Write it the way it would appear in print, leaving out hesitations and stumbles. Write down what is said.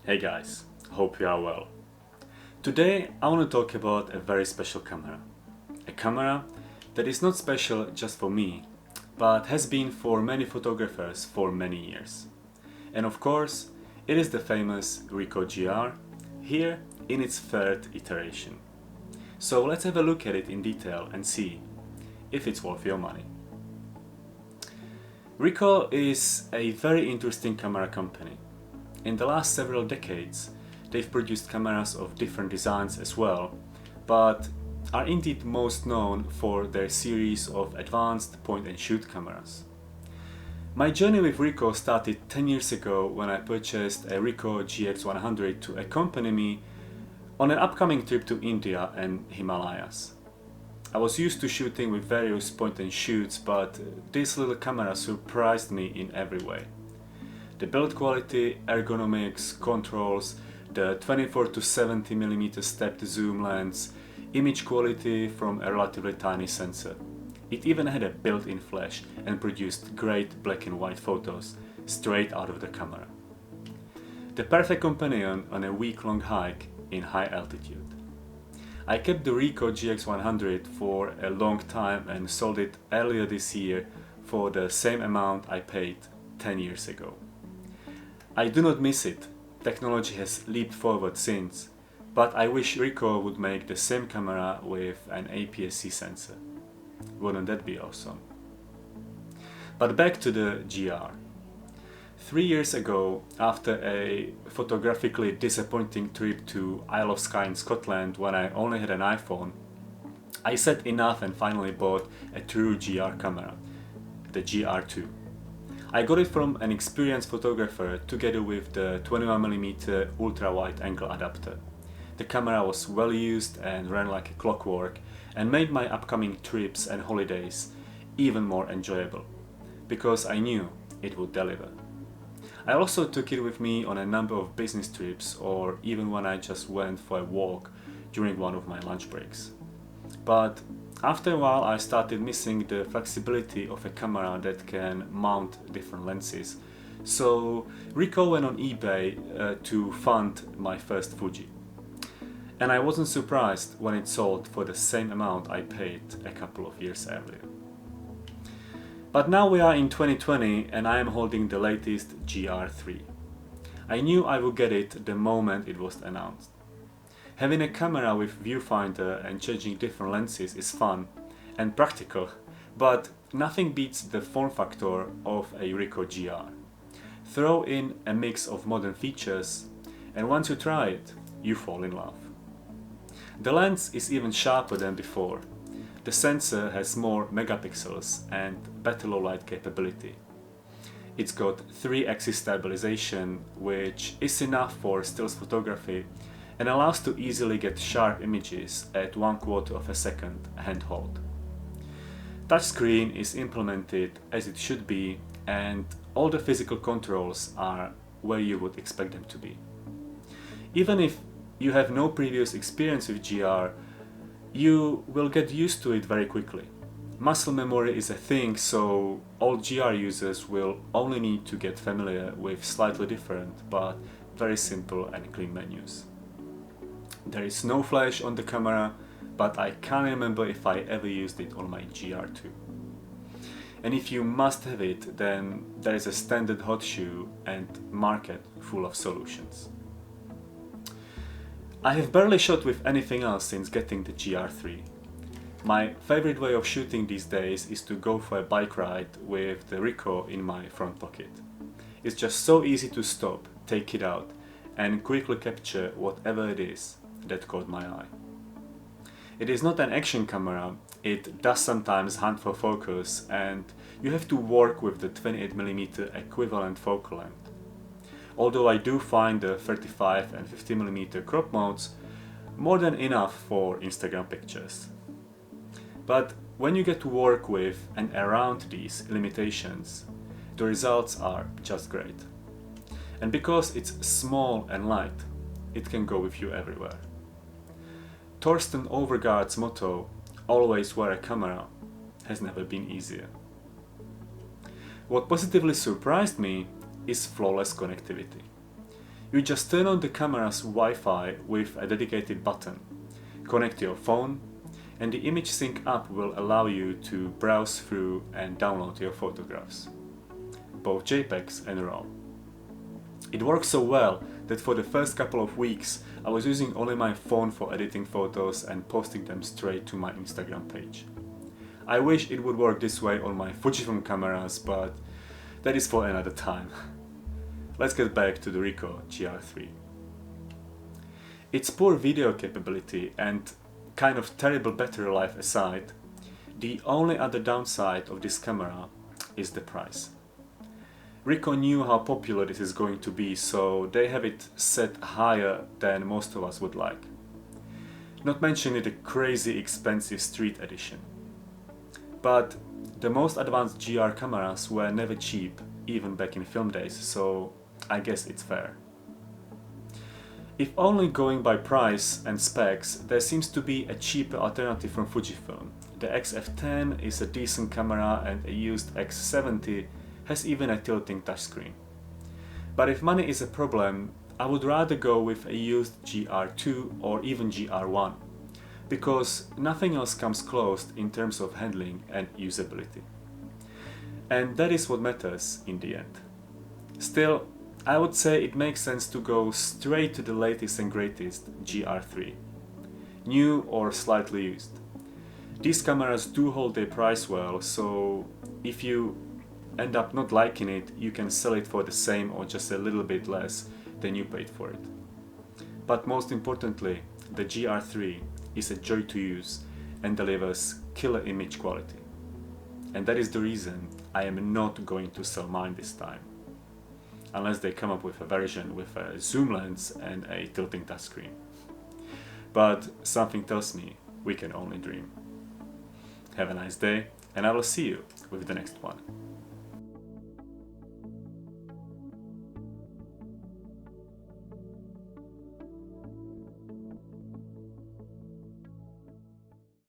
Hey guys, hope you are well. Today I want to talk about a very special camera. A camera that is not special just for me, but has been for many photographers for many years. And of course, it is the famous Ricoh GR, here in its third iteration. So let's have a look at it in detail and see if it's worth your money. Ricoh is a very interesting camera company. In the last several decades, they've produced cameras of different designs as well, but are indeed most known for their series of advanced point-and-shoot cameras. My journey with Ricoh started 10 years ago when I purchased a Ricoh GX100 to accompany me on an upcoming trip to India and Himalayas. I was used to shooting with various point-and-shoots, but this little camera surprised me in every way. The build quality, ergonomics, controls, the 24 to 70mm stepped zoom lens, image quality from a relatively tiny sensor. It even had a built-in flash and produced great black and white photos straight out of the camera. The perfect companion on a week-long hike in high altitude. I kept the Ricoh GX100 for a long time and sold it earlier this year for the same amount I paid 10 years ago. I do not miss it, technology has leaped forward since, but I wish Ricoh would make the same camera with an APS-C sensor. Wouldn't that be awesome? But back to the GR. 3 years ago, after a photographically disappointing trip to Isle of Skye in Scotland when I only had an iPhone, I said enough and finally bought a true GR camera, the GR2. I got it from an experienced photographer together with the 21mm ultra-wide angle adapter. The camera was well used and ran like a clockwork and made my upcoming trips and holidays even more enjoyable, because I knew it would deliver. I also took it with me on a number of business trips or even when I just went for a walk during one of my lunch breaks. But after a while I started missing the flexibility of a camera that can mount different lenses. So Ricoh went on eBay to fund my first Fuji. And I wasn't surprised when it sold for the same amount I paid a couple of years earlier. But now we are in 2020 and I am holding the latest GR3. I knew I would get it the moment it was announced. Having a camera with viewfinder and changing different lenses is fun and practical, but nothing beats the form factor of a Ricoh GR. Throw in a mix of modern features and once you try it, you fall in love. The lens is even sharper than before. The sensor has more megapixels and better low light capability. It's got 3-axis stabilization, which is enough for stills photography and allows to easily get sharp images at 1/4 of a second handhold. Touchscreen is implemented as it should be and all the physical controls are where you would expect them to be. Even if you have no previous experience with GR, you will get used to it very quickly. Muscle memory is a thing, so all GR users will only need to get familiar with slightly different but very simple and clean menus. There is no flash on the camera, but I can't remember if I ever used it on my GR2. And if you must have it, then there is a standard hot shoe and market full of solutions. I have barely shot with anything else since getting the GR3. My favorite way of shooting these days is to go for a bike ride with the Ricoh in my front pocket. It's just so easy to stop, take it out, and quickly capture whatever it is that caught my eye. It is not an action camera, it does sometimes hunt for focus and you have to work with the 28mm equivalent focal length. Although I do find the 35 and 50mm crop modes more than enough for Instagram pictures. But when you get to work with and around these limitations, the results are just great. And because it's small and light, it can go with you everywhere. Torsten Overgaard's motto, "Always wear a camera," has never been easier. What positively surprised me is flawless connectivity. You just turn on the camera's Wi-Fi with a dedicated button, connect your phone, and the image sync app will allow you to browse through and download your photographs, both JPEGs and RAW. It works so well that for the first couple of weeks I was using only my phone for editing photos and posting them straight to my Instagram page. I wish it would work this way on my Fujifilm cameras, but that is for another time. Let's get back to the Ricoh GR3. Its poor video capability and kind of terrible battery life aside, the only other downside of this camera is the price. Ricoh knew how popular this is going to be, so they have it set higher than most of us would like. Not mentioning the crazy expensive street edition. But the most advanced GR cameras were never cheap, even back in film days, so I guess it's fair. If only going by price and specs, there seems to be a cheaper alternative from Fujifilm. The X-F10 is a decent camera and a used X70 has even a tilting touchscreen. But if money is a problem, I would rather go with a used GR2 or even GR1, because nothing else comes close in terms of handling and usability. And that is what matters in the end. Still, I would say it makes sense to go straight to the latest and greatest GR3, new or slightly used. These cameras do hold their price well, so if you end up not liking it, you can sell it for the same or just a little bit less than you paid for it. But most importantly, the GR3 is a joy to use and delivers killer image quality. And that is the reason I am not going to sell mine this time, unless they come up with a version with a zoom lens and a tilting touchscreen. But something tells me we can only dream. Have a nice day, and I will see you with the next one.